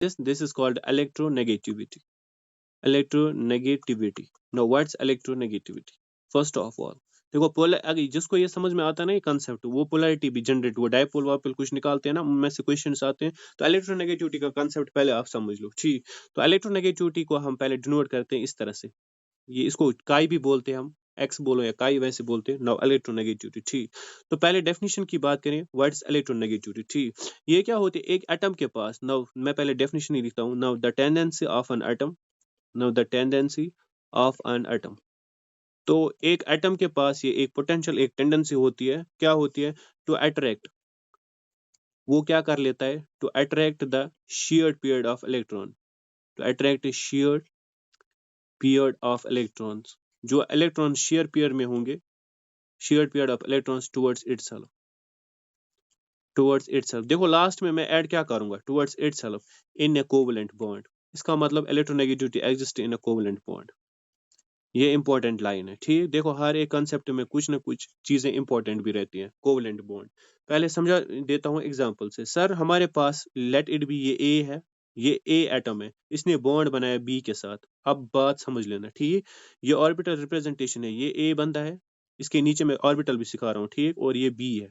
This is called electronegativity. Electronegativity. Now what's electronegativity? First of all, देखो polar, अगर जिसको ये समझ में आता है ना ये कंसेप्ट, वो पोलैरिटी भी जनरेट, वो डायपोल वापोल कुछ निकालते हैं ना, उनमें से क्वेश्चंस आते हैं, तो इलेक्ट्रोनेगेटिविटी का कंसेप्ट पहले आप समझ लो, ठीक। तो इलेक्ट्रोनेगेटिविटी को हम पहले डिनोट करते हैं इस तरह से, ये इसको काई भी बोलते हैं हम, एक्स बोलो या काई वैसे बोलते हैं। नाउ इलेक्ट्रोनेगेटिविटी, ठीक। तो पहले डेफिनेशन की बात करें, व्हाट्स इलेक्ट्रोनेगेटिविटी, ठीक। ये क्या होती है, एक एटम के पास, नाउ मैं पहले डेफिनेशन ही लिखता हूँ। Now the tendency of an atom, now the tendency of an atom, तो एक एटम के पास ये एक पोटेंशियल, एक टेंडेंसी होती है, क्या होती है, टू अट्रैक्ट, वो क्या कर लेता है, to attract the shared pair of electron, to attract shared pair of electrons, जो इलेक्ट्रॉन शेयर पेयर में होंगे, shared pair of electrons towards itself, towards itself. देखो लास्ट में मैं ऐड क्या करूंगा, towards itself in a covalent bond, इसका मतलब electronegativity exist in a covalent bond. ये इंपॉर्टेंट लाइन है, ठीक। देखो हर एक कंसेप्ट में कुछ ना कुछ चीजें इंपॉर्टेंट भी रहती हैं। कोवेलेंट बॉन्ड पहले समझा देता हूँ एग्जांपल से। सर हमारे पास लेट इट बी, ये ए है, ये ए एटम है, इसने बॉन्ड बनाया बी के साथ। अब बात समझ लेना, ठीक। ये ऑर्बिटल रिप्रेजेंटेशन है, ये ए बंदा है, इसके नीचे मैं ऑर्बिटल भी सिखा रहा हूँ, ठीक। और ये बी है,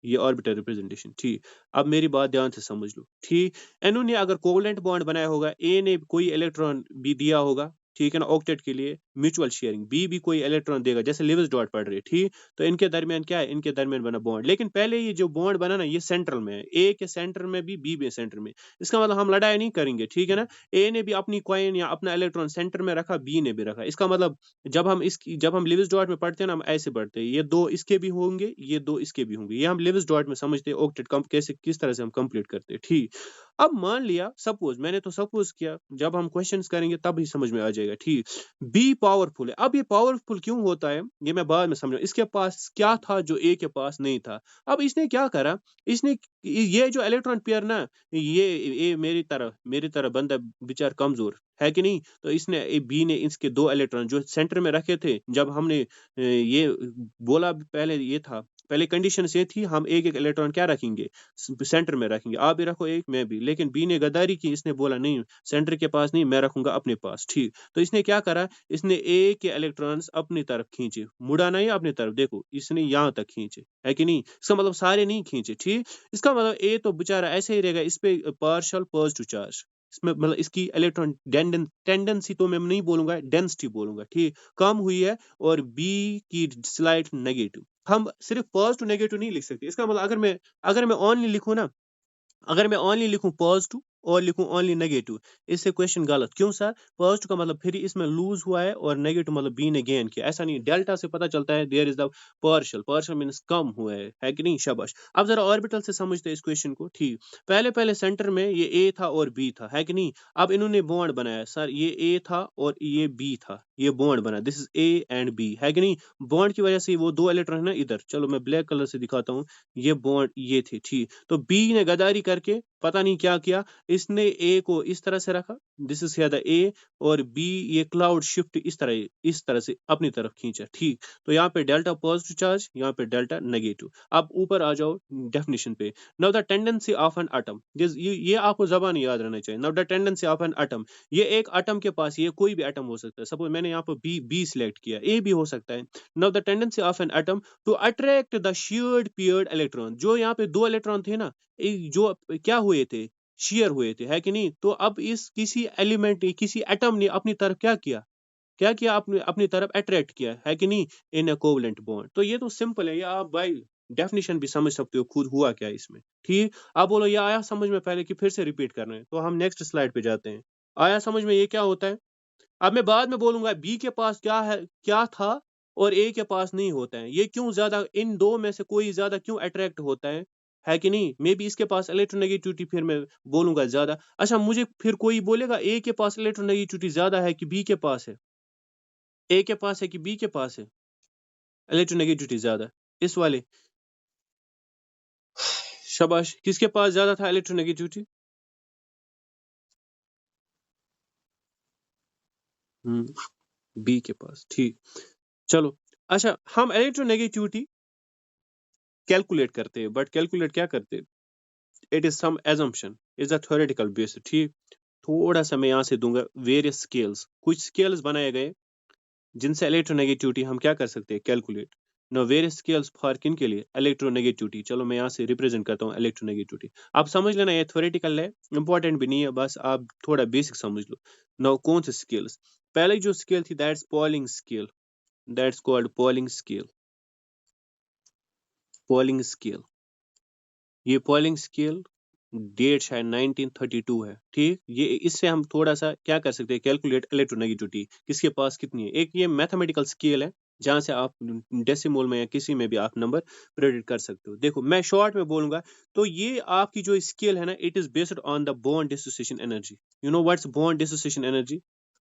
ये ऑर्बिटल रिप्रेजेंटेशन, ठीक। अब मेरी बात ध्यान से समझ लो, ठीक। इन्होंने अगर कोवेलेंट बॉन्ड बनाया होगा, ए ने कोई इलेक्ट्रॉन भी दिया होगा, ठीक है ना, ऑक्टेट के लिए म्यूचुअल शेयरिंग, बी भी कोई इलेक्ट्रॉन देगा, जैसे लिविस डॉट पढ़ रही है, ठीक। तो इनके दरमियान क्या है, इनके दरमियान बना बॉन्ड, लेकिन पहले ये जो बॉन्ड बना ना, ये सेंट्रल में है, ए के सेंटर में भी, बी भी सेंटर में। इसका मतलब हम लड़ाई नहीं करेंगे, ठीक है ना। ए ने भी अपनी कॉइन या अपना इलेक्ट्रॉन सेंटर में रखा, बी ने भी रखा। इसका मतलब जब हम लिविस डॉट में पढ़ते हैं ना, हम ऐसे पढ़ते हैं, ये दो इसके भी होंगे, ये दो इसके भी होंगे, ये हम लिविस डॉट में समझते हैं ऑक्टेट कैसे, किस तरह से हम कंप्लीट करते हैं, ठीक। अब मान लिया, सपोज, मैंने तो सपोज किया, जब हम क्वेश्चंस करेंगे तब ही समझ में आ जाएगा, ठीक। बी पावरफुल है। अब ये पावरफुल क्यों होता है, ये मैं बाद में समझा। इसके पास क्या था जो ए के पास नहीं था। अब इसने क्या करा, इसने ये जो इलेक्ट्रॉन पेयर ना, ये मेरी तरह बंदा बेचार कमजोर है कि नहीं, तो इसने बी ने इसके दो इलेक्ट्रॉन जो सेंटर में रखे थे, जब हमने ये बोला पहले, ये था पहले कंडीशन ये थी, हम एक एक इलेक्ट्रॉन क्या रखेंगे, सेंटर में रखेंगे, आप भी रखो एक, मैं भी। लेकिन बी ने गद्दारी की, इसने बोला नहीं, सेंटर के पास नहीं, मैं रखूंगा अपने पास, ठीक। तो इसने क्या करा, इसने ए के इलेक्ट्रॉन्स अपनी तरफ खींचे, मुड़ा नहीं अपनी तरफ, देखो इसने यहाँ तक खींचे, है कि नहीं। इसका मतलब सारे नहीं खींचे, ठीक। इसका मतलब ए तो बेचारा ऐसे ही रहेगा, इस पे पार्शियल पॉजिटिव चार्ज, इसमें मतलब इसकी इलेक्ट्रॉन टेंडेंसी तो मैं नहीं बोलूंगा, डेंसिटी बोलूंगा, ठीक, कम हुई है, और बी की स्लाइड नेगेटिव। हम सिर्फ पॉजिटिव नेगेटिव नहीं लिख सकते। इसका मतलब अगर मैं ओनली लिखूं ना, अगर मैं ओनली लिखूं पॉजिटिव और लिखूं ओनली नेगेटिव, इससे क्वेश्चन गलत। क्यों सर, पॉजिटिव का मतलब फिर इसमें लूज हुआ है, और नेगेटिव मतलब बी ने गेन किया, ऐसा नहीं। डेल्टा से पता चलता है there is the partial means कम हुआ है कि नहीं, शाबाश। अब जरा ऑर्बिटल से समझते हैं इस क्वेश्चन को, ठीक। पहले पहले सेंटर में ये ए था और बी था, है कि नहीं। अब इन्होंने बॉन्ड बनाया, सर ये ए था और ये बी था, ये बॉन्ड बना, this is A and B, है कि नहीं। बॉन्ड की वजह से वो दो इलेक्ट्रॉन है ना इधर, चलो मैं ब्लैक कलर से दिखाता हूँ, ये बॉन्ड ये थे, ठीक। तो बी ने गद्दारी करके पता नहीं क्या किया, इसने ए को इस तरह से रखा, दिस इज हियर द ए, और बी ये क्लाउड शिफ्ट इस तरह से अपनी तरफ खींचा, ठीक। तो यहाँ पे डेल्टा पॉजिटिव चार्ज, यहाँ पे डेल्टा नेगेटिव। अब ऊपर आ जाओ डेफिनेशन पे। Now the tendency of an atom, ये आपको जबान याद रहना चाहिए। Now the tendency of an atom, ये एक एटम के पास, ये कोई भी एटम हो सकता है, सपोज मैंने यहाँ पर बी सिलेक्ट किया, ए भी हो सकता है। Now the tendency of an atom to attract the shared paired electron, जो यहाँ पे दो इलेक्ट्रॉन थे ना, जो क्या हुए थे, शेयर हुए थे, है कि नहीं। तो अब इस किसी एलिमेंट ने, किसी एटम ने अपनी तरफ क्या किया आपने, अपनी तरफ अट्रैक्ट किया, है कि नहीं, इन अ कोवेलेंट बॉन्ड। तो ये तो सिंपल है, ये आप भाई डेफिनेशन भी समझ सकते हो खुद हुआ क्या है इसमें, ठीक। आप बोलो ये आया समझ में पहले कि फिर से रिपीट करना है, तो हम नेक्स्ट स्लाइड पे जाते हैं। आया समझ में ये क्या होता है। अब मैं बाद में बोलूंगा बी के पास क्या है, क्या था, और ए के पास नहीं होता है, ये क्यों ज्यादा, इन दो में से कोई ज्यादा क्यों अट्रैक्ट होता है कि नहीं। मे बी इसके पास इलेक्ट्रोनेगेटिविटी, फिर मैं बोलूंगा ज्यादा। अच्छा मुझे फिर कोई बोलेगा ए के पास इलेक्ट्रोनेगेटिविटी ज्यादा है कि बी के पास है, ए के पास है कि बी के पास है इलेक्ट्रोनेगेटिविटी ज्यादा, इस वाले, शाबाश, किसके पास ज्यादा था इलेक्ट्रोनेगेटिविटी। बी के पास, ठीक। चलो अच्छा, हम इलेक्ट्रोनेगेटिविटी कैलकुलेट करते हैं, बट कैलकुलेट क्या करते हैं, it is some assumption, is a theoretical base. ठीक, थोड़ा सा मैं यहाँ से दूंगा वेरियस स्केल्स, कुछ स्केल्स बनाए गए जिनसे इलेक्ट्रोनेगेटिविटी हम क्या कर सकते हैं, calculate. Know various scales for किन के लिए, इलेक्ट्रोनेगेटिविटी। चलो मैं यहाँ से रिप्रेजेंट करता हूँ इलेक्ट्रोनेगेटिविटी। आप समझ लेना ये थ्योरेटिकल है, इंपॉर्टेंट भी नहीं है, बस आप थोड़ा बेसिक समझ लो। नो कौन से स्केल्स, पहले जो स्केल थी that's polling scale, that's called polling scale. Polling scale, ये पॉलिंग स्केल डेट शायद 1932 है। ठीक, ये इससे हम थोड़ा सा क्या कर सकते हैं, कैलकुलेट इलेक्ट्रोनेगेटिविटी किसके पास कितनी है। एक ये मैथमेटिकल स्केल है जहां से आप डेसिमल में या किसी में भी आप नंबर प्रेडिक्ट कर सकते हो। देखो मैं शॉर्ट में बोलूंगा तो ये आपकी जो स्केल है ना, it is based on the bond dissociation energy. You know what's bond dissociation energy,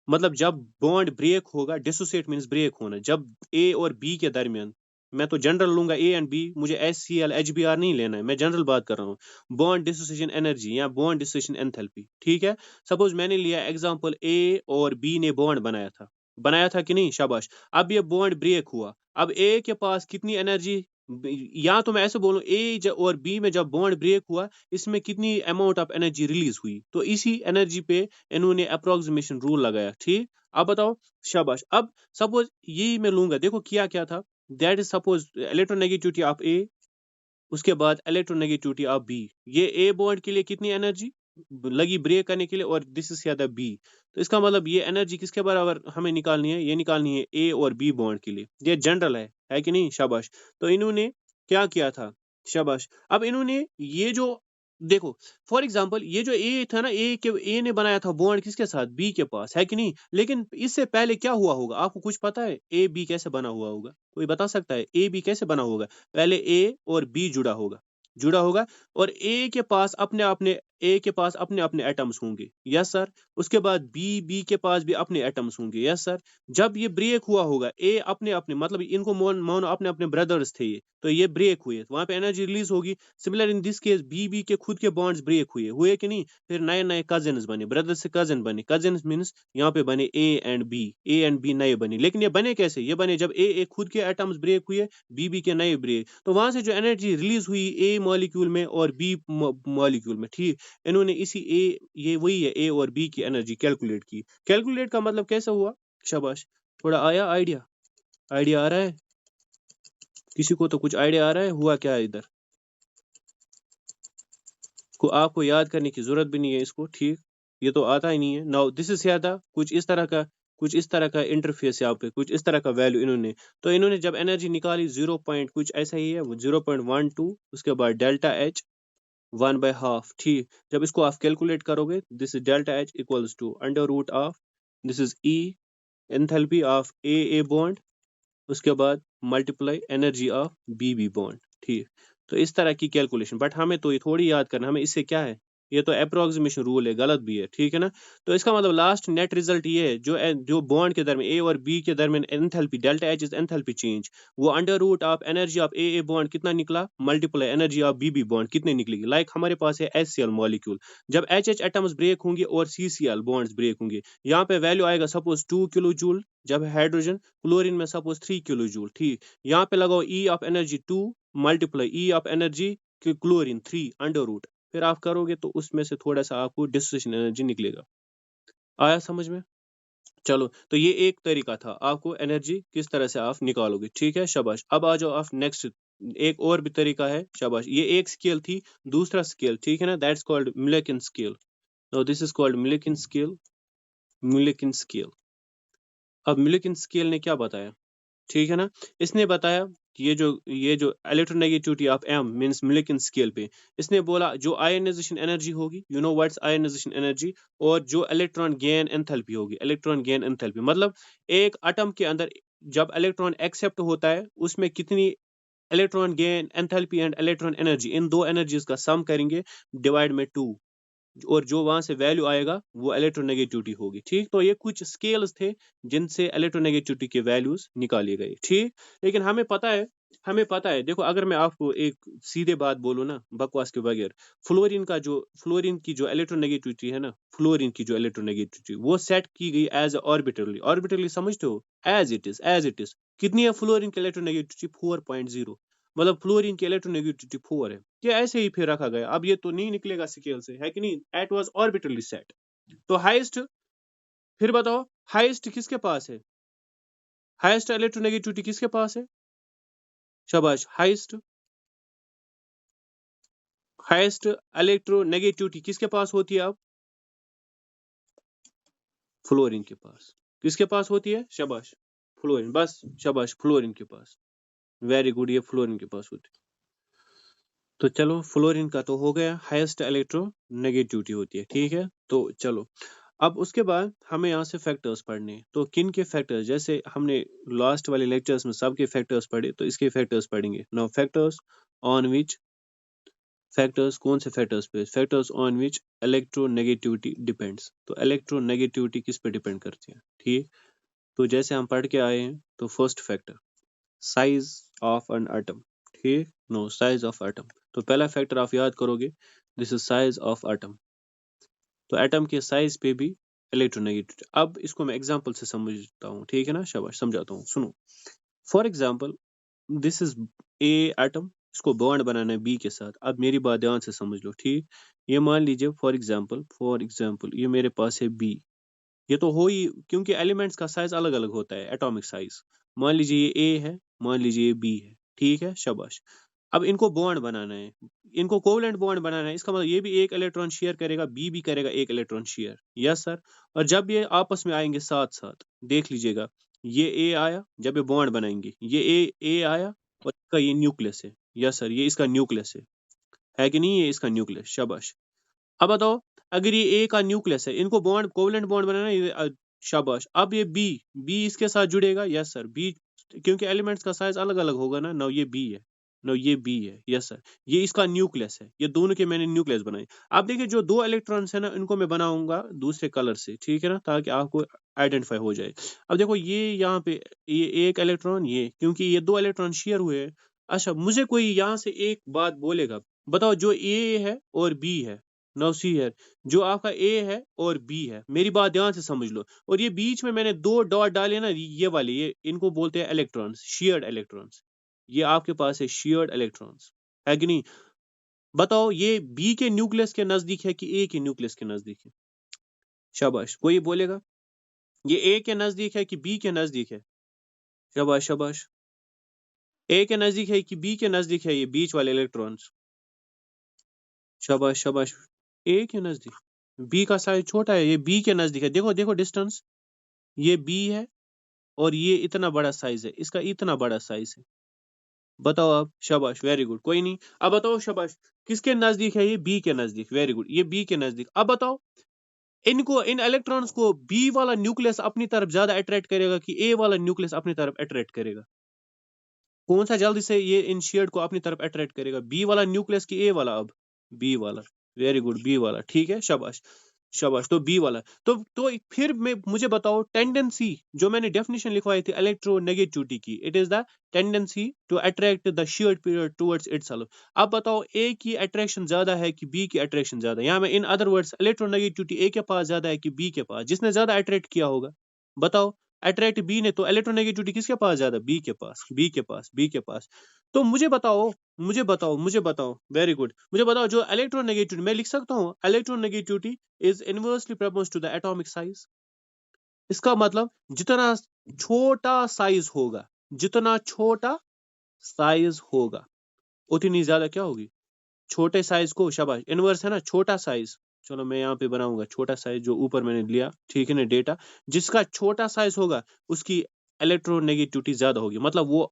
मतलब जब बॉन्ड ब्रेक होगा, डिसोसिएट मींस ब्रेक होना, जब ए और बी के दरमियान, मैं तो जनरल लूंगा ए एंड बी, मुझे H C L H B R नहीं लेना है, मैं जनरल बात कर रहा हूँ। बॉन्ड डिसोसिएशन एनर्जी या बॉन्ड डिसोसिएशन एंथैल्पी। ठीक है, सपोज मैंने लिया एग्जांपल ए और बी ने बॉन्ड बनाया था, बनाया था कि नहीं, शाबाश। अब ये बॉन्ड ब्रेक हुआ, अब ए के पास कितनी एनर्जी, या तो मैं ऐसे बोलूं ए और बी में जब बॉन्ड ब्रेक हुआ, इसमें कितनी अमाउंट ऑफ एनर्जी रिलीज हुई, तो इसी एनर्जी पे इन्होंने अप्रोक्सीमेशन रूल लगाया। ठीक, अब बताओ, शाबाश। अब सपोज यही मैं लूंगा, देखो किया क्या था, that is suppose electronegativity of A, उसके बाद इलेक्ट्रोनेगेटिविटी ऑफ बी। ये ए बॉन्ड के लिए कितनी एनर्जी लगी ब्रेक करने के लिए, और दिस इज द बी, तो इसका मतलब ये एनर्जी किसके बराबर हमें निकालनी है, ये निकालनी है ए और बी बॉन्ड के लिए। ये जनरल है कि नहीं, शाबाश। तो इन्होंने क्या किया था, शाबाश। अब इन्होंने ये जो, देखो फॉर एग्जाम्पल ये जो ए था ना, ए ने बनाया था बॉन्ड किसके साथ, बी के पास, है कि नहीं। लेकिन इससे पहले क्या हुआ होगा, आपको कुछ पता है, ए बी कैसे बना हुआ होगा, कोई बता सकता है ए बी कैसे बना होगा। पहले ए और बी जुड़ा होगा, जुड़ा होगा, और ए के पास अपने अपने एटम्स होंगे, यस सर। उसके बाद बी के पास भी अपने एटम्स होंगे, यस सर। जब ये ब्रेक हुआ होगा, ए अपने अपने, मतलब इनको मानो अपने अपने ब्रदर्स थे ये, तो ये ब्रेक हुए, वहां पे एनर्जी रिलीज होगी। Similar in this case B के खुद के बॉन्ड्स ब्रेक हुए कि नहीं, फिर नए नए कजिन्स बने, ब्रदर से कजिन बने, कजिन्स मीन्स यहाँ पे बने ए एंड बी नए बने। लेकिन ये बने कैसे, ये बने जब ए खुद के एटम्स ब्रेक हुए, बी के नए ब्रेक, तो वहां से जो एनर्जी रिलीज हुई ए मॉलिक्यूल में और बी मॉलिक्यूल में। ठीक, इन्होंने इसी ये वही है ए और बी की एनर्जी कैलकुलेट की। कैलकुलेट का मतलब कैसा हुआ, शाबाश। थोड़ा आया आइडिया, आइडिया आ रहा है किसी को, तो कुछ आइडिया आ रहा है हुआ क्या है इधर, को आपको याद करने की जरूरत भी नहीं है इसको। ठीक, ये तो आता ही नहीं है। नाउ दिस इज क्या था, कुछ इस तरह का इंटरफेस यहाँ पे, कुछ इस तरह का वैल्यू इन्होंने, तो इन्होंने जब एनर्जी निकाली 0 पॉइंट कुछ ऐसा ही है, वो 0.12, उसके बाद डेल्टा एच 1/2। ठीक, जब इसको आप कैलकुलेट करोगे, this is delta H equals to under root of, this is E enthalpy of A bond, उसके बाद multiply energy of B bond. ठीक, तो इस तरह की कैलकुलेशन, बट हमें तो ये थोड़ी याद करना, हमें इससे क्या है, ये तो अप्रोक्सीमेशन रूल है, गलत भी है। ठीक है ना, तो इसका मतलब लास्ट नेट रिजल्ट ये है, जो बॉन्ड के दरमियान ए और बी के दरमियान enthalpy, delta H is enthalpy change, वो under root of energy of A bond कितना निकला, multiply energy of B bond कितने निकलेगी। लाइक हमारे पास है HCl मॉलिक्यूल, जब एच एटम्स ब्रेक होंगे और CCl बॉन्ड्स ब्रेक होंगे, यहाँ पे वैल्यू आएगा सपोज 2 किलो जूल, जब हाइड्रोजन, क्लोरीन में सपोज 3 किलो जूल। ठीक, यहाँ पे लगाओ E of energy 2 multiply E of energy chlorine 3 under root, फिर आप करोगे तो उसमें से थोड़ा सा आपको डिसोसिएशन एनर्जी निकलेगा। आया समझ में, चलो। तो ये एक तरीका था, आपको एनर्जी किस तरह से आप निकालोगे। ठीक है, शाबाश। अब आ जाओ आप नेक्स्ट, एक और भी तरीका है, शाबाश। ये एक स्केल थी, दूसरा स्केल, ठीक है ना, that's called Mulliken scale. Now this is called Mulliken scale, Mulliken scale. अब मिलेकिन स्केल ने क्या बताया, ठीक है ना, इसने बताया कि ये जो electronegativity of M means Mulliken scale पे, इसने बोला जो आयनाइजेशन एनर्जी होगी, you know what's ionization energy, और जो इलेक्ट्रॉन गेन एंथैल्पी होगी, इलेक्ट्रॉन गेन एंथैल्पी मतलब एक एटम के अंदर जब इलेक्ट्रॉन एक्सेप्ट होता है, उसमें कितनी electron gain enthalpy and electron energy, इन दो एनर्जीज का सम करेंगे डिवाइड में 2, और जो वहां से वैल्यू आएगा वो इलेक्ट्रोनेगेटिविटी होगी। ठीक, तो ये कुछ स्केल्स थे जिनसे इलेक्ट्रोनेगेटिविटी के वैल्यूज निकाले गए। ठीक, लेकिन हमें पता है देखो, अगर मैं आपको एक सीधे बात बोलूं ना, बकवास के बगैर, फ्लोरीन की जो इलेक्ट्रोनेगेटिविटी है ना, फ्लोरीन की जो इलेक्ट्रोनेगेटिविटी वो सेट की गई एज ऑर्बिटरली समझते हो, एज इट इज कितनी है फ्लोरीन की इलेक्ट्रोनेगेटिविटी, 4.0। मतलब फ्लोरीन की इलेक्ट्रोनेगेटिविटी 4 है, ये ऐसे ही फिर रखा गया। अब ये तो नहीं निकलेगा स्केल से, है कि नहीं, एट वाज ऑर्बिटली सेट। तो हाईएस्ट, फिर बताओ हाईएस्ट किसके पास है, हाईएस्ट इलेक्ट्रोनेगेटिविटी किसके पास है, शाबाश, हाईएस्ट हाईएस्ट इलेक्ट्रोनेगेटिविटी किसके पास होती है अब, फ्लोरीन के पास। किसके पास होती है, शाबाश, फ्लोरीन, बस शाबाश, फ्लोरीन के पास, वेरी गुड, ये फ्लोरीन के पास होती है। तो चलो फ्लोरीन का तो हो गया, हाईएस्ट इलेक्ट्रोनेगेटिविटी होती है, ठीक है। तो चलो अब उसके बाद हमें यहाँ से फैक्टर्स पढ़ने हैं। तो किन के फैक्टर्स, जैसे हमने लास्ट वाले लेक्चर्स में सबके फैक्टर्स पढ़े, तो इसके फैक्टर्स पढ़ेंगे now. Factors on which, factors कौन से फैक्टर्स पे, factors on which electronegativity depends. तो इलेक्ट्रोनेगेटिविटी किस पे डिपेंड करती है, ठीक। तो जैसे हम पढ़ के आए हैं, तो first factor size of an atom, ठीक, नो, साइज ऑफ एटम। तो पहला फैक्टर आप याद करोगे, this is size of atom. तो एटम के साइज पे भी इलेक्ट्रोनेगेटिविटी। अब इसको मैं एग्जांपल से समझता हूँ, ठीक है ना, शाबाश, समझाता हूँ, सुनो। For example this is A atom, इसको बॉन्ड बनाना है बी के साथ। अब मेरी बात ध्यान से समझ लो, ठीक। ये मान लीजिए फॉर एग्जांपल ये मेरे पास है बी। ये तो हो ही, क्योंकि एलिमेंट्स का साइज अलग अलग होता है, एटॉमिक साइज। मान लीजिए ये ए है, मान लीजिए ये बी है, ठीक है, शाबाश। अब इनको बॉन्ड बनाना है, इनको कोवलेंट बॉन्ड बनाना है। इसका मतलब ये भी एक इलेक्ट्रॉन शेयर करेगा, बी भी करेगा एक इलेक्ट्रॉन शेयर, यस सर। और जब ये आपस में आएंगे साथ साथ, देख लीजिएगा, ये ए आया, जब ये बॉन्ड बनाएंगे, ये ए आया, और इसका ये न्यूक्लियस है, यस सर, ये इसका न्यूक्लियस है कि नहीं, ये इसका न्यूक्लियस, शाबाश। अब बताओ, अगर ये ए का न्यूक्लियस है, इनको बॉन्ड कोवलेंट बॉन्ड बनाना है, शाबाश। अब ये बी, बी इसके साथ जुड़ेगा, यस सर, बी, क्योंकि एलिमेंट्स का साइज अलग अलग होगा ना, नो ये बी है, नो ये बी है, यस सर, ये इसका न्यूक्लियस है, ये दोनों के मैंने न्यूक्लियस बनाए। अब देखिए जो दो इलेक्ट्रॉन्स है ना, इनको मैं बनाऊंगा दूसरे कलर से, ठीक है ना, ताकि आपको आइडेंटिफाई हो जाए। अब देखो ये यहाँ पे, ये एक इलेक्ट्रॉन, ये क्योंकि ये दो इलेक्ट्रॉन शेयर हुए हैं। अच्छा, मुझे कोई यहाँ से एक बात बोलेगा, बताओ, जो ए है और बी है, नाउ सी है, जो आपका ए है और बी है, मेरी बात ध्यान से समझ लो, और ये बीच में मैंने दो डॉट डाले ना, ये वाले, ये इनको बोलते हैं इलेक्ट्रॉन्स, शेयर्ड इलेक्ट्रॉन्स। ये आपके पास है शेयर्ड इलेक्ट्रॉन्स, है कि नहीं। बताओ ये बी के न्यूक्लियस के नजदीक है कि ए के न्यूक्लियस के नजदीक है, शाबाश, कोई बोलेगा, ये ए के नजदीक है कि बी के नजदीक है, शाबाश शाबाश, ए के नजदीक है कि बी के नजदीक है, ये बीच वाले इलेक्ट्रॉन्स, शाबाश शाबाश, ए के नजदीक। बी का साइज छोटा है, ये बी के नजदीक है, देखो देखो डिस्टेंस, ये बी है और ये इतना बड़ा साइज है, इसका इतना बड़ा साइज है। बताओ आप, शाबाश, वेरी गुड, कोई नहीं। अब बताओ शाबाश, किसके नजदीक है, ये बी के नजदीक, वेरी गुड, ये बी के नजदीक। अब बताओ, इनको, इन इलेक्ट्रॉन्स को बी वाला न्यूक्लियस अपनी तरफ ज्यादा अट्रैक्ट करेगा कि ए वाला न्यूक्लियस अपनी तरफ अट्रैक्ट करेगा, कौन सा जल्दी से ये इन शेयर्ड को अपनी तरफ अट्रैक्ट करेगा, बी वाला न्यूक्लियस की ए वाला, अब बी वाला, वेरी गुड, बी वाला, ठीक है, शाबाश शाबाश, तो बी वाला। तो फिर मैं, मुझे बताओ टेंडेंसी, जो मैंने डेफिनेशन लिखवाई थी इलेक्ट्रोनेगेटिविटी की, it is the tendency to attract the shared period towards itself. अब बताओ ए की अट्रैक्शन ज्यादा है कि बी की अट्रैक्शन ज्यादा है, यहाँ में इन अदर वर्ड्स इलेक्ट्रोनेगेटिविटी ए के पास ज्यादा है कि बी के पास, जिसने ज्यादा अट्रैक्ट किया होगा, बताओ। अट्रैक्ट बी ने, तो इलेक्ट्रोनेगेटिविटी किसके पास ज्यादा, बी के पास, बी के पास, बी के पास। तो मुझे बताओ, वेरी गुड, मुझे बताओ, जो इलेक्ट्रोनेगेटिविटी मैं लिख सकता हूँ, electronegativity is inversely proportional to the atomic size. इसका मतलब जितना छोटा साइज होगा, जितना छोटा साइज होगा, उतनी ज्यादा क्या होगी, छोटे साइज को, शाबाश, इनवर्स है ना, छोटा साइज। चलो मैं यहाँ पे बनाऊंगा छोटा साइज, जो ऊपर मैंने लिया, ठीक है ना, डेटा, जिसका छोटा साइज होगा उसकी इलेक्ट्रोनेगेटिविटी ज्यादा होगी, मतलब वो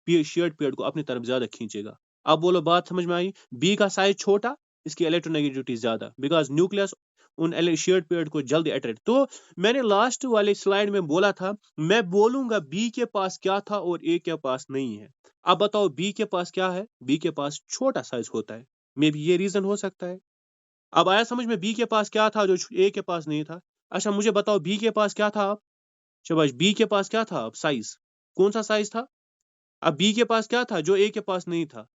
शेयर्ड पेड़ को अपनी तरफ ज्यादा खींचेगा। अब बोलो, बात समझ में आई, बी का साइज छोटा, इसकी इलेक्ट्रोनेगेटिविटी ज्यादा, बिकॉज न्यूक्लियस उन शेयर्ड पेड़ को जल्दी अट्रैक्ट। तो मैंने लास्ट वाले स्लाइड में बोला था, मैं बोलूंगा बी के पास क्या था और ए के पास नहीं है। अब बताओ बी के पास क्या है, बी के पास छोटा साइज होता है, मे भी ये रीजन हो सकता है। अब आया समझ में, बी के पास क्या था जो ए के पास नहीं था। अच्छा मुझे बताओ, बी के पास क्या था अब, शाबाश, बी के पास क्या था अब, साइज, कौन सा साइज था। अब बी के पास क्या था जो ए के पास नहीं था,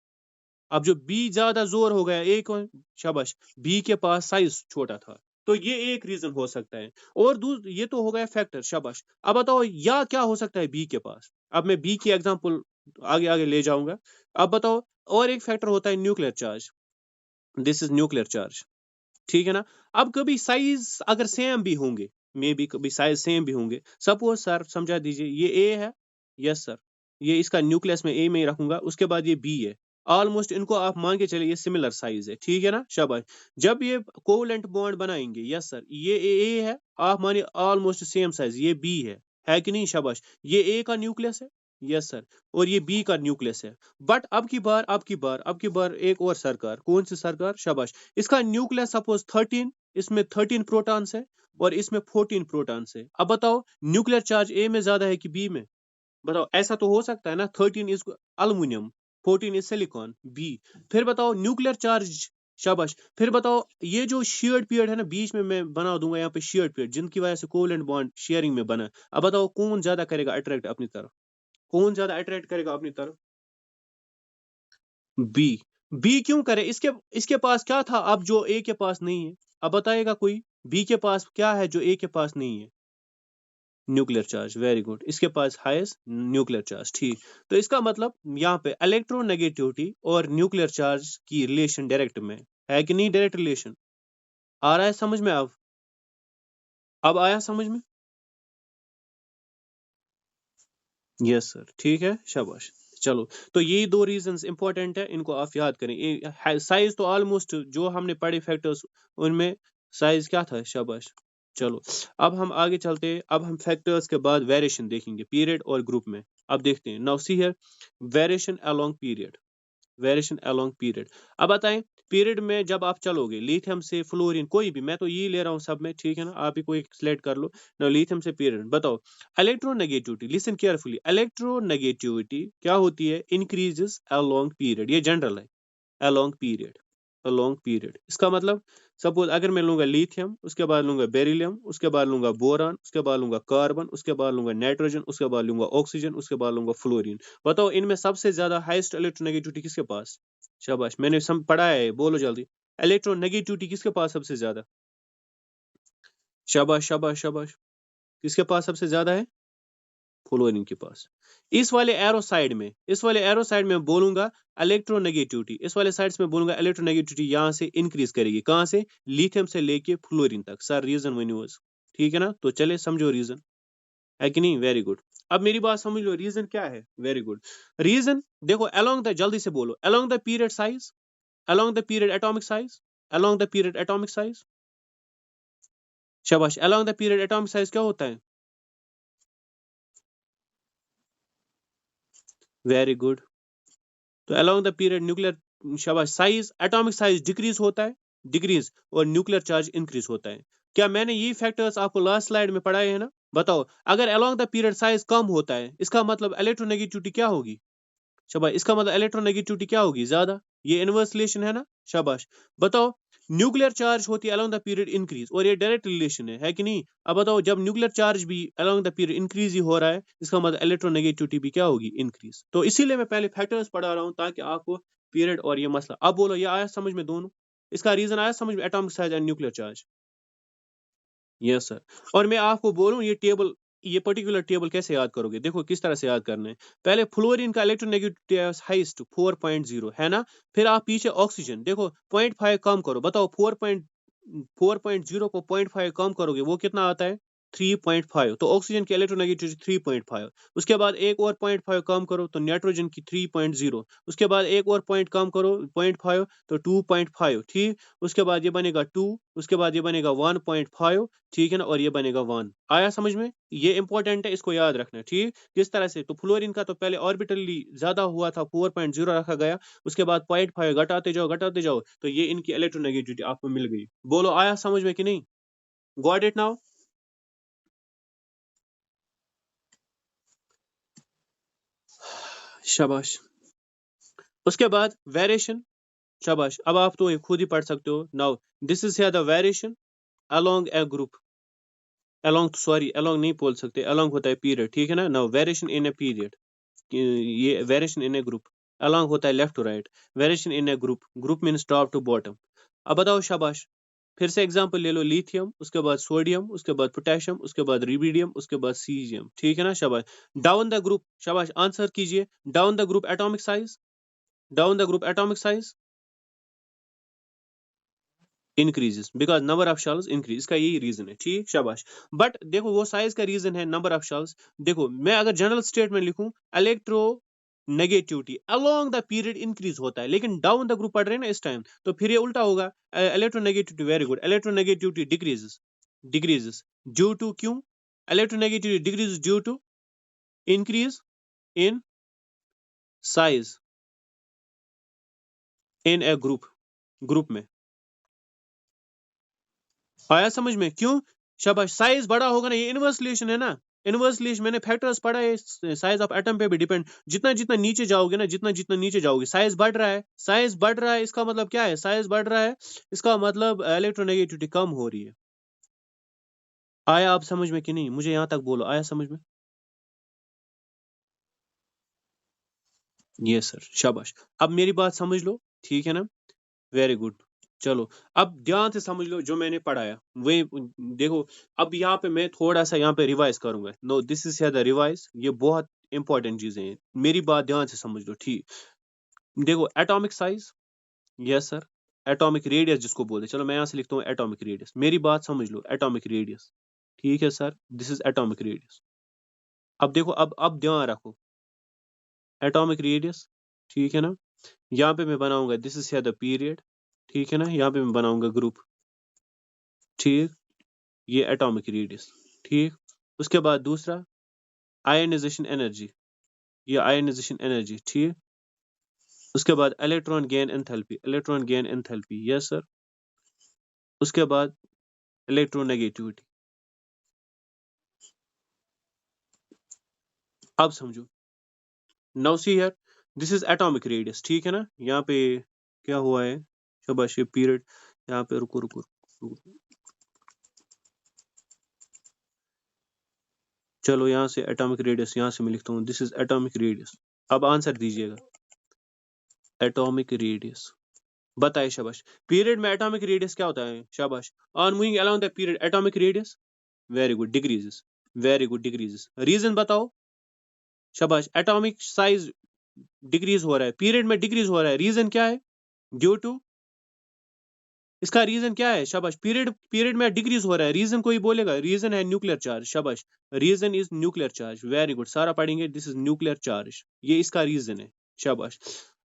अब जो बी ज्यादा जोर हो गया, ए को, शाबाश, बी के पास साइज छोटा था। तो ये एक रीजन हो सकता है। और ये तो हो गया फैक्टर, शाबाश। अब बताओ या क्या हो सकता है बी के पास। अब मैं बी की एग्जांपल आगे आगे ले जाऊंगा। अब बताओ, और एक फैक्टर होता है nuclear charge, this is nuclear charge, ठीक है ना। अब कभी साइज अगर सेम भी होंगे, मे बी कभी साइज सेम भी होंगे, सपोज सर समझा दीजिए ये ए है, यस सर, ये इसका न्यूक्लियस में ए में ही रखूंगा, उसके बाद ये बी है, ऑलमोस्ट इनको आप मान के चलिए ये सिमिलर साइज है, ठीक है ना, शाबाश। जब ये कोवलेंट बॉन्ड बनाएंगे, यस सर, ये ए है, आप मानिए ऑलमोस्ट सेम साइज, ये बी है कि नहीं, शाबाश। ये ए का न्यूक्लियस है, यस सर, और ये बी का न्यूक्लियस है। बट अब की बार एक और सरकार, कौन सी सरकार, शाबाश, इसका न्यूक्लियस सपोज 13, इसमें 13 प्रोटॉन्स है और इसमें 14 प्रोटॉन्स है। अब बताओ न्यूक्लियर चार्ज ए में ज्यादा है कि बी में, बताओ, ऐसा तो हो सकता है ना, 13 is aluminium, 14 is silicon, B. फिर बताओ न्यूक्लियर चार्ज, शाबाश, फिर बताओ ये जो शेयर्ड पीरियड है ना, बीच में मैं बना दूंगा यहाँ पे शेयर्ड पीरियड, जिनकी वजह से कोवलेंट बॉन्ड शेयरिंग में बना। अब बताओ कौन ज्यादा करेगा अट्रैक्ट अपनी तरफ, कौन ज्यादा अट्रैक्ट करेगा अपनी तरफ, बी। बी क्यों करे, इसके इसके पास क्या था अब जो ए के पास नहीं है, अब बताएगा कोई, बी के पास क्या है जो ए के पास नहीं है, न्यूक्लियर चार्ज, वेरी गुड, इसके पास हाईएस्ट न्यूक्लियर चार्ज, ठीक। तो इसका मतलब यहाँ पे इलेक्ट्रोनेगेटिविटी और न्यूक्लियर चार्ज की रिलेशन डायरेक्ट में है कि नहीं, डायरेक्ट रिलेशन, आ रहा है समझ में अब आया समझ में, यस सर, ठीक है, शाबाश। चलो, तो ये दो रीजंस इंपॉर्टेंट है, इनको आप याद करें। साइज तो ऑलमोस्ट जो हमने पढ़े फैक्टर्स, उनमें साइज क्या था, शाबाश। चलो, अब हम आगे चलते हैं, अब हम फैक्टर्स के बाद वेरिएशन देखेंगे पीरियड और ग्रुप में। अब देखते हैं, now see here, variation along period, variation along period. अब बताएं, पीरियड में जब आप चलोगे लिथियम से फ्लोरीन, कोई भी, मैं तो ये ले रहा हूँ सब में, ठीक है ना, आप ही कोई सिलेक्ट कर लो ना, लिथियम से पीरियड, बताओ इलेक्ट्रोनेगेटिविटी, लिसन केयरफुली, इलेक्ट्रोनेगेटिविटी क्या होती है, इंक्रीजेस अलोंग पीरियड, ये जनरल है, अलोंग पीरियड, अलोंग पीरियड, इसका मतलब सपोज अगर मैं लूंगा लिथियम, उसके बाद लूंगा बेरिलियम, उसके बाद लूंगा बोरान, उसके बाद लूंगा कार्बन, उसके बाद लूंगा नाइट्रोजन, उसके बाद लूंगा ऑक्सीजन, उसके बाद लूंगा फ्लोरीन, बताओ इनमें सबसे ज्यादा हाईएस्ट इलेक्ट्रोनेगेटिविटी किसके पास, शाबाश, मैंने सम पढ़ा है, बोलो जल्दी, इलेक्ट्रोनेगेटिविटी किसके पास सबसे ज्यादा, शाबाश शाबाश शाबाश, किसके पास सबसे ज्यादा है, फ्लोरीन के पास। इस वाले एरो साइड में, इस वाले एरो साइड में बोलूंगा इलेक्ट्रोनेगेटिविटी, इस वाले साइड्स में बोलूंगा इलेक्ट्रोनेगेटिविटी यहाँ से इंक्रीज करेगी, कहाँ से, लिथियम से लेके फ्लोरीन तक, सर रीजन वन्यूज, ठीक है ना, तो चले समझो रीजन, है कि नहीं, वेरी गुड। अब मेरी बात समझ लो, रीजन क्या है, वेरी गुड, रीजन देखो, अलोंग द, जल्दी से बोलो, along the period size, along the period atomic size, along the period atomic size, शाबाश, along the period atomic size क्या होता है, वेरी गुड। तो अलोंग द पीरियड न्यूक्लियर, शाबाश, साइज, एटॉमिक साइज डिक्रीज होता है, डिक्रीज, और न्यूक्लियर चार्ज इंक्रीज होता है। क्या मैंने ये फैक्टर्स आपको लास्ट स्लाइड में पढ़ाए हैं ना, बताओ, अगर अलोंग द पीरियड साइज कम होता है, इसका मतलब इलेक्ट्रोनेगेटिविटी क्या होगी, शाबाश, इसका मतलब इलेक्ट्रोनेगेटिविटी क्या होगी, ज्यादा, ये इनवर्स रिलेशन है ना, शाबाश। बताओ, न्यूक्लियर चार्ज होती है अलोंग द पीरियड इंक्रीज, और ये डायरेक्ट रिलेशन है कि नहीं। अब बताओ, जब न्यूक्लियर चार्ज भी अलोंग द पीरियड इंक्रीज ही हो रहा है, इसका मतलब इलेक्ट्रोनेगेटिविटी भी क्या होगी, इंक्रीज। तो इसीलिए मैं पहले फैक्टर्स पढ़ा रहा हूँ, ताकि आपको पीरियड और ये मसला, अब बोलो, ये आया समझ में दोनों, इसका रीजन आया समझ में, atomic size and nuclear charge, yes sir. और मैं आपको बोलूं, ये टेबल, ये पर्टिकुलर टेबल कैसे याद करोगे, देखो किस तरह से याद करना है। पहले फ्लोरीन का इलेक्ट्रोनेगेटिविटी हाईएस्ट 4.0 है ना, फिर आप पीछे ऑक्सीजन देखो, 0.5 कम करो, बताओ 4.0 को 0.5 कम करोगे, वो कितना आता है, 3.5, तो ऑक्सीजन की इलेक्ट्रोनेगेटिविटी 3.5। उसके बाद एक और 0.5 कम करो तो नाइट्रोजन की 3.0, उसके बाद एक और पॉइंट कम करो 0.5 तो 2.5, ठीक, उसके बाद ये बनेगा 2, उसके बाद ये बनेगा 1.5, ठीक है ना, और ये बनेगा 1, आया समझ में, ये इंपॉर्टेंट है, इसको याद रखना, ठीक। किस तरह से, तो फ्लोरीन का तो पहले ऑर्बिटली ज्यादा हुआ था, 4.0 रखा गया, उसके बाद 0.5 घटाते जाओ, तो ये इनकी इलेक्ट्रोनेगेटिविटी आपको मिल गई, बोलो आया समझ में कि नहीं, गॉट इट नाउ, शाबाश। उसके बाद वेरिएशन, शाबाश, अब आप तो ये खुद ही पढ़ सकते हो, now this is here the variation along A group, along, sorry along नहीं बोल सकते, अलोंग होता है पीरियड, ठीक है ना, now variation in a period, ये variation in a group, along होता है left to right, variation in a group, group means top to bottom. अब बताओ, शाबाश, फिर से एग्जांपल ले लो, लिथियम, उसके बाद सोडियम, उसके बाद पोटेशियम, उसके बाद रिबीडियम, उसके बाद सीजियम, ठीक है ना शाबाश। डाउन द ग्रुप, शाबाश आंसर कीजिए, down the group atomic size, down the group atomic size increases because number of shells increase, इसका यही रीजन है, ठीक शाबाश। बट देखो वो साइज का रीजन है नंबर ऑफ शेल्स। देखो मैं अगर जनरल स्टेटमेंट लिखूं, electro negativity along the period increase होता है, लेकिन डाउन द ग्रुप पढ़ रहे हैं ना इस टाइम, तो फिर ये उल्टा होगा, electronegativity, very good, electronegativity decreases, decreases due to, क्यों electronegativity decrease due to increase in size in a group, group में। आया समझ में, क्यों शाबाश, साइज बड़ा होगा ना, ये इनवर्स रिलेशन है ना, इनवर्स रिलेशन मैंने फैक्टर्स पढ़ा है, साइज ऑफ एटम पे भी डिपेंड, जितना जितना नीचे जाओगे ना, जितना जितना नीचे जाओगे साइज बढ़ रहा है, साइज बढ़ रहा है, इसका मतलब क्या है, साइज बढ़ रहा है, इसका मतलब इलेक्ट्रोनेगेटिविटी कम हो रही है। आया आप समझ में कि नहीं, मुझे यहां तक बोलो, आया समझ में? यस सर, शाबाश। अब मेरी बात समझ लो, ठीक है ना, वेरी गुड। चलो अब ध्यान से समझ लो जो मैंने पढ़ाया, वही देखो। अब यहाँ पे मैं थोड़ा सा यहाँ पे रिवाइज करूंगा, no this is the revise, ये बहुत इंपॉर्टेंट चीजें हैं, मेरी बात ध्यान से समझ लो, ठीक। देखो atomic size, yes sir, atomic radius जिसको बोलते हैं, चलो मैं यहाँ से लिखता हूँ एटॉमिक रेडियस, मेरी बात समझ लो, एटॉमिक रेडियस, ठीक है sir, this is atomic radius. अब देखो, अब ध्यान रखो, एटॉमिक रेडियस, ठीक है ना, यहाँ पे मैं बनाऊंगा दिस इज द पीरियड, ठीक है ना, यहाँ पे मैं बनाऊंगा ग्रुप, ठीक, ये एटॉमिक रेडियस, ठीक। उसके बाद दूसरा आयनाइजेशन एनर्जी, ये आयनाइजेशन एनर्जी, ठीक। उसके बाद electron gain enthalpy, electron gain enthalpy, yes sir. उसके बाद इलेक्ट्रोनेगेटिविटी। अब समझो, now see here, this is atomic radius, ठीक है ना, यहाँ पे क्या हुआ है, शाबाश, ये पीरियड, यहाँ पे रुको रुको रुको। चलो यहाँ से एटॉमिक रेडियस, यहाँ से मैं लिखता हूँ दिस इज एटॉमिक रेडियस। अब आंसर दीजिएगा, एटॉमिक रेडियस बताइए, शाबाश। पीरियड में एटॉमिक रेडियस क्या होता है, शाबाश, on moving along the period atomic radius, very good, decreases, very good, decreases, reason बताओ, शाबाश, एटॉमिक साइज डिक्रीज हो रहा है, पीरियड में डिक्रीज हो रहा है, रीजन क्या है, ड्यू टू, इसका रीजन क्या है, शाबाश, पीरियड पीरियड में डिक्रीज हो रहा है, रीजन कोई बोलेगा, रीजन है न्यूक्लियर चार्ज, शाबाश, reason is nuclear charge, very good, सारा पढ़ेंगे, दिस इज न्यूक्लियर चार्ज, ये इसका रीजन है, शाबाश।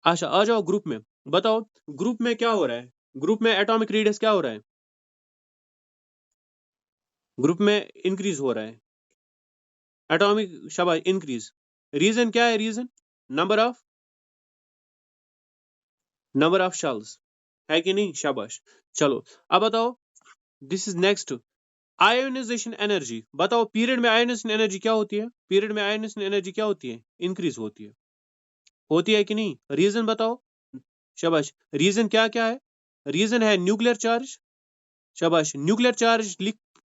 अच्छा आ जाओ ग्रुप में, बताओ ग्रुप में क्या हो रहा है, ग्रुप में एटॉमिक रेडियस क्या हो रहा है, ग्रुप में इंक्रीज हो रहा है, एटॉमिक, शाबाश, इंक्रीज, रीजन क्या है, रीजन नंबर ऑफ शेल्स, है कि नहीं, शाबाश। चलो अब बताओ, this is next, ionization energy, बताओ पीरियड में आयोनाइजेशन एनर्जी क्या होती है, पीरियड में आयोनाइजेशन एनर्जी क्या होती है, इंक्रीज होती है कि नहीं, रीजन बताओ, शाबाश, रीजन क्या क्या है, रीजन है न्यूक्लियर चार्ज, शाबाश, न्यूक्लियर चार्ज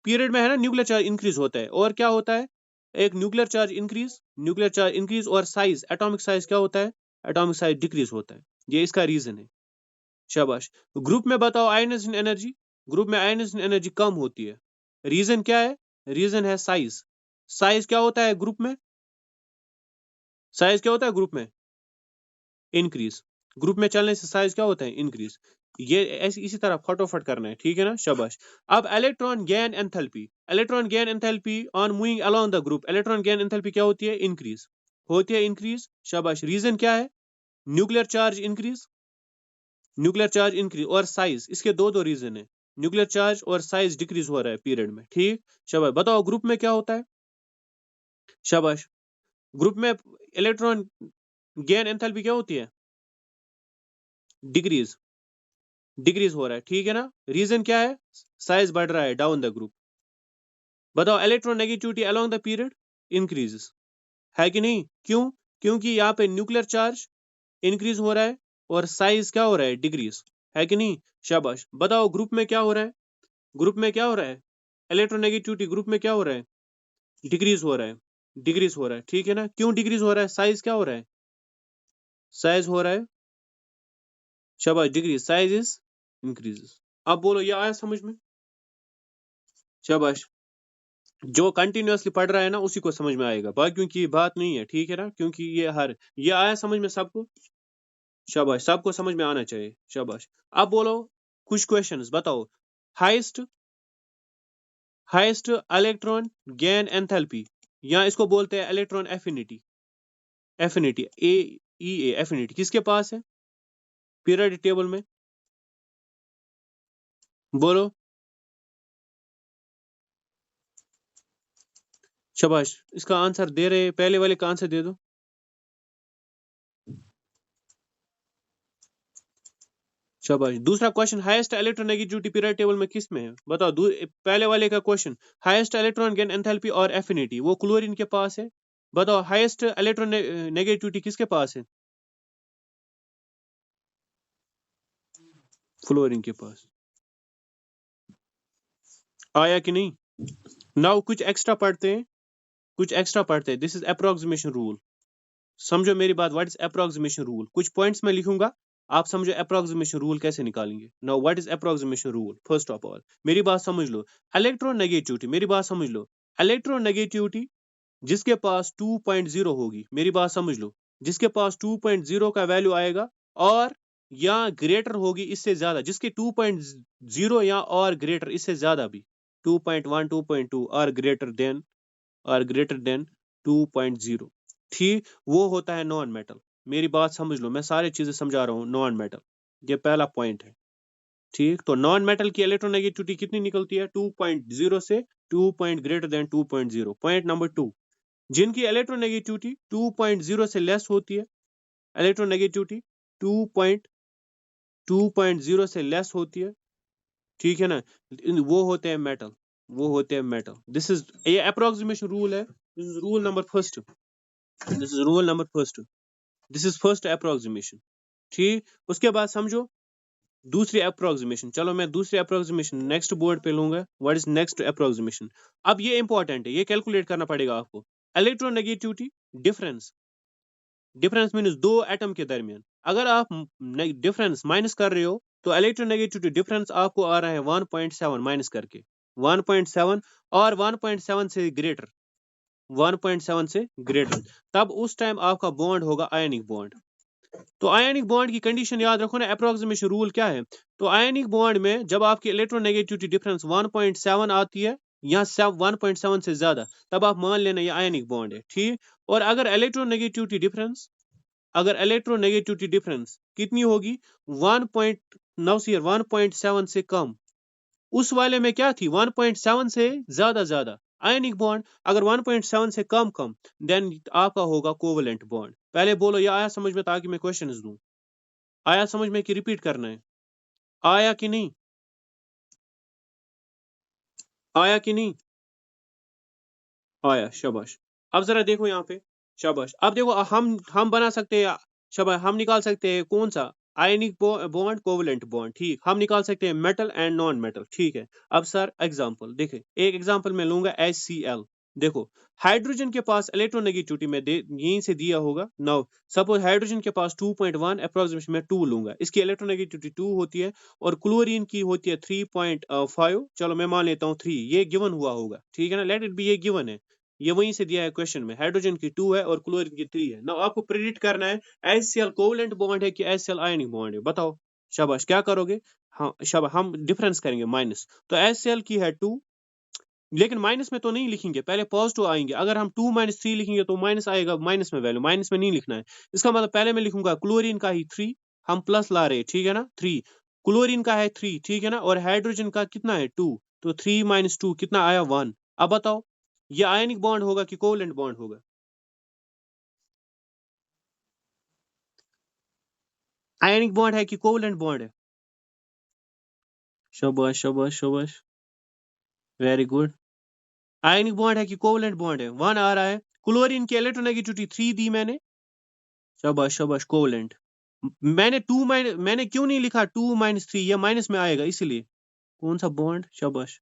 पीरियड में है ना, न्यूक्लियर चार्ज इंक्रीज होता है, और क्या होता है, एक nuclear charge increase, nuclear charge increase, और साइज, एटॉमिक साइज क्या होता है, एटॉमिक साइज डिक्रीज होता है, ये इसका रीजन है, शाबाश। ग्रुप में बताओ आयनाइजेशन एनर्जी, ग्रुप में आयनाइजेशन एनर्जी कम होती है, रीजन क्या है, रीजन है साइज, साइज क्या होता है ग्रुप में, साइज क्या होता है ग्रुप में, इंक्रीज, ग्रुप में चलने से साइज क्या होता है, इंक्रीज, ये ऐसी इसी तरह फटोफट करना है, ठीक है ना, शाबाश। अब electron gain enthalpy, electron gain enthalpy on moving along the group, electron gain enthalpy क्या होती है, इंक्रीज, होती है इंक्रीज, शाबाश, रीजन क्या है, nuclear charge increase, nuclear charge increase, और साइज, इसके दो दो रीजन है, न्यूक्लियर चार्ज और साइज डिक्रीज हो रहा है पीरियड में, ठीक, शाबाश। बताओ ग्रुप में क्या होता है, शाबाश, ग्रुप में इलेक्ट्रॉन गेन एंथैल्पी क्या होती है, डिक्रीज, डिक्रीज हो रहा है, ठीक है ना, रीजन क्या है, साइज बढ़ रहा है डाउन द ग्रुप। बताओ electronegativity along the period increases, है कि नहीं, क्यों, क्योंकि यहाँ पे न्यूक्लियर चार्ज इंक्रीज हो रहा है, और साइज क्या हो रहा है, डिक्रीज, है कि नहीं, शाबाश। बताओ ग्रुप में क्या हो रहा है, ग्रुप में क्या हो रहा है, इलेक्ट्रोनेगेटिविटी ग्रुप में क्या हो रहा है, डिक्रीज हो रहा है, डिक्रीज हो रहा है, ठीक है ना, क्यों डिक्रीज हो रहा है, साइज क्या हो रहा है, साइज हो रहा है, शाबाश, डिक्रीज, साइज इज इंक्रीजेस। अब बोलो ये आया समझ में? शाबाश। जो कंटिन्यूअसली पढ़ रहा है ना उसी को समझ में आएगा, बाकियों की बात नहीं है, ठीक है ना, क्योंकि ये आया समझ में सबको? शाबाश, सबको समझ में आना चाहिए, शाबाश। अब बोलो कुछ क्वेश्चंस बताओ। Highest highest electron gain enthalpy, या इसको बोलते हैं इलेक्ट्रॉन एफिनिटी, एफिनिटी ए एफिनिटी किसके पास है पीरियोडिक टेबल में? बोलो। शाबाश, इसका आंसर दे रहे, पहले वाले का आंसर दे दो। शाबाश। दूसरा question, highest electronegativity period table में किस में है बताओ? पहले वाले का question, highest electron gain enthalpy और एफिनिटी, वो क्लोरीन के पास है। बताओ हाईएस्ट इलेक्ट्रॉन नेगेटिविटी किसके पास है? फ्लोरीन के पास। आया कि नहीं? नाउ कुछ एक्स्ट्रा पढ़ते हैं, कुछ एक्स्ट्रा पढ़ते हैं। This is approximation rule. समझो मेरी बात, व्हाट इज अप्रोक्सीमेशन रूल? कुछ पॉइंट्स में लिखूंगा, आप समझो अप्रोक्सीमेशन रूल कैसे निकालेंगे। Now what is approximation rule? First of all मेरी बात समझ लो, इलेक्ट्रोनेगेटिविटी, मेरी बात समझ लो, इलेक्ट्रोनेगेटिविटी जिसके पास 2.0 होगी, मेरी बात समझ लो, जिसके पास 2.0 का वैल्यू आएगा और या ग्रेटर होगी इससे ज्यादा, जिसके 2.0 या और ग्रेटर, इससे ज्यादा भी 2.1 2.2 और ग्रेटर देन 2.0, ठीक, वो होता है नॉन मेटल। मेरी बात समझ लो, मैं सारी चीजें समझा रहा हूँ, नॉन मेटल, ये पहला पॉइंट है, ठीक। तो नॉन मेटल की इलेक्ट्रोनेगेटिविटी कितनी निकलती है? 2.0 से 2 point greater than 2.0। Point number 2, जिनकी इलेक्ट्रोनेगेटिविटी 2.0 से लेस होती है, इलेक्ट्रोनेगेटिविटी 2.0 से लेस होती है, ठीक है ना, वो होते हैं मेटल, वो होते हैं मेटल। दिस इज ये अप्रोक्सीमेशन रूल है, this is rule number first, this is rule number first, this is first approximation, ठीक। उसके बाद समझो दूसरी अप्रोक्सीमेशन, चलो मैं दूसरी अप्रोक्सीमेशन नेक्स्ट बोर्ड पे लूंगा। What is next approximation? अब ये इंपॉर्टेंट है, ये कैलकुलेट करना पड़ेगा आपको। इलेक्ट्रोनेगेटिविटी डिफरेंस, डिफरेंस मीन्स दो एटम के दरमियान, अगर आप डिफरेंस माइनस कर रहे हो तो इलेक्ट्रोनेगेटिविटी डिफरेंस आपको आ रहा है 1.7 माइनस करके 1.7, और 1.7 से ग्रेटर, 1.7 से ग्रेटर, तब उस टाइम आपका बॉन्ड होगा आयनिक बॉन्ड। तो आयनिक बॉन्ड की कंडीशन याद रखो ना, अप्रोक्सीमेशन रूल क्या है? तो आयनिक बॉन्ड में जब आपकी इलेक्ट्रोनेगेटिविटी डिफरेंस 1.7 आती है या 1.7 से ज्यादा, तब आप मान लेना ये आयनिक बॉन्ड है, ठीक। और अगर इलेक्ट्रोनेगेटिविटी डिफरेंस, अगर इलेक्ट्रोनेगेटिविटी डिफरेंस कितनी होगी, 1.7 से कम, उस वाले में क्या थी, 1.7 से ज्यादा आयनिक बॉन्ड, अगर 1.7 से कम देन आपका होगा कोवेलेंट बॉन्ड। पहले बोलो ये आया समझ में, ताकि मैं क्वेश्चंस दूं। आया समझ में कि रिपीट करना है? आया कि नहीं? आया कि नहीं? आया, शाबाश। अब जरा देखो यहाँ पे, शाबाश। अब देखो हम बना सकते हैं, शाबाश, हम निकाल सकते हैं कौन सा, आयनिक बॉन्ड कोवेलेंट बॉन्ड, ठीक। हम निकाल सकते हैं मेटल एंड नॉन मेटल, ठीक है। अब सर एग्जांपल देखें, एक एग्जांपल मैं लूंगा HCl। देखो हाइड्रोजन के पास इलेक्ट्रोनेगेटिविटी में यहीं से दिया होगा। नाउ सपोज हाइड्रोजन के पास 2.1, अप्रोक्सीमेशन में 2 लूंगा, इसकी इलेक्ट्रोनेगेटिविटी 2 होती है, और क्लोरीन की होती है 3.5, चलो मैं मान लेता हूँ 3, ये गिवन हुआ होगा, ठीक है ना, लेट इट बी, ये गिवन है, ये वहीं से दिया है क्वेश्चन में, हाइड्रोजन की 2 है और क्लोरीन की 3 है। नाउ आपको प्रेडिक्ट करना है HCl कोवेलेंट बॉन्ड है कि HCl आयनिक बॉन्ड है, बताओ। शाबाश, क्या करोगे? हाँ शाबाश, हम डिफरेंस करेंगे माइनस, तो HCl की है 2, लेकिन माइनस में तो नहीं लिखेंगे, पहले पॉजिटिव आएंगे, अगर हम 2 - 3 लिखेंगे तो माइनस आएगा, माइनस में वैल्यू, माइनस में नहीं लिखना है। इसका मतलब पहले मैं लिखूंगा क्लोरीन का ही 3, हम प्लस ला रहे हैं, ठीक है ना, 3, क्लोरीन का है 3, ठीक है ना, और हाइड्रोजन का कितना है 2, तो 3 - 2 कितना आया 1। अब बताओ ये आयनिक बॉन्ड होगा कि कोवेलेंट बॉन्ड होगा? आयनिक बॉन्ड है कि कोवेलेंट बॉन्ड है? शाबाश शाबाश शाबाश, वेरी गुड। आयनिक बॉन्ड है कि कोवेलेंट बॉन्ड है? 1 आ रहा है। क्लोरीन की इलेक्ट्रोनेगेटिविटी 3 दी मैंने, शाबाश शाबाश, कोवेलेंट। मैंने मैंने क्यों नहीं लिखा 2 - 3, ये माइनस में आएगा इसलिए। कौन सा बॉन्ड? शाबाश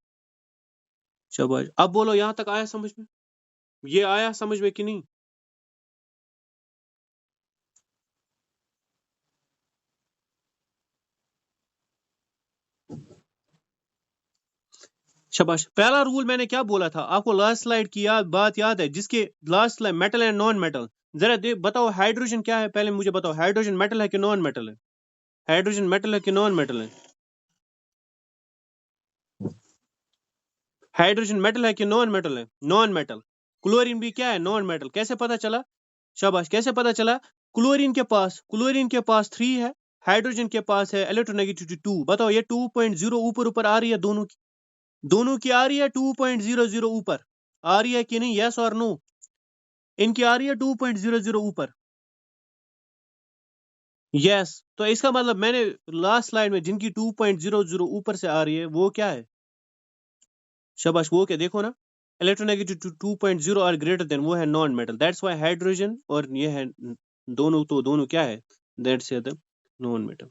शाबाश। अब बोलो यहाँ तक आया समझ में? ये आया समझ में कि नहीं? शाबाश। पहला रूल मैंने क्या बोला था आपको लास्ट स्लाइड की बात याद है, जिसके last slide metal and non metal. जरा बताओ हाइड्रोजन क्या है, पहले मुझे बताओ हाइड्रोजन मेटल है कि नॉन मेटल है? हाइड्रोजन मेटल है कि नॉन मेटल है? हाइड्रोजन मेटल है कि नॉन मेटल है? Non metal. क्लोरीन भी क्या है? Non metal. कैसे पता चला? शाबाश। कैसे पता चला? क्लोरीन के पास 3 है, हाइड्रोजन के पास है इलेक्ट्रोनेगेटिविटी 2। बताओ ये 2.0 ऊपर ऊपर आ रही है दोनों की आ रही है 2.00 ऊपर आ रही है कि नहीं? यस और नो? इनकी आ रही है 2.00 ऊपर। यस। तो इसका मतलब मैंने लास्ट स्लाइड में जिनकी 2.00 ऊपर से आ रही है वो क्या है? शाबाश। वो क्या देखो ना, इलेक्ट्रोनेगेटिव 2.0 और ग्रेटर देन, वो है non metal. That's why hydrogen और ये है दोनों, तो दोनों क्या है? That's the non metal.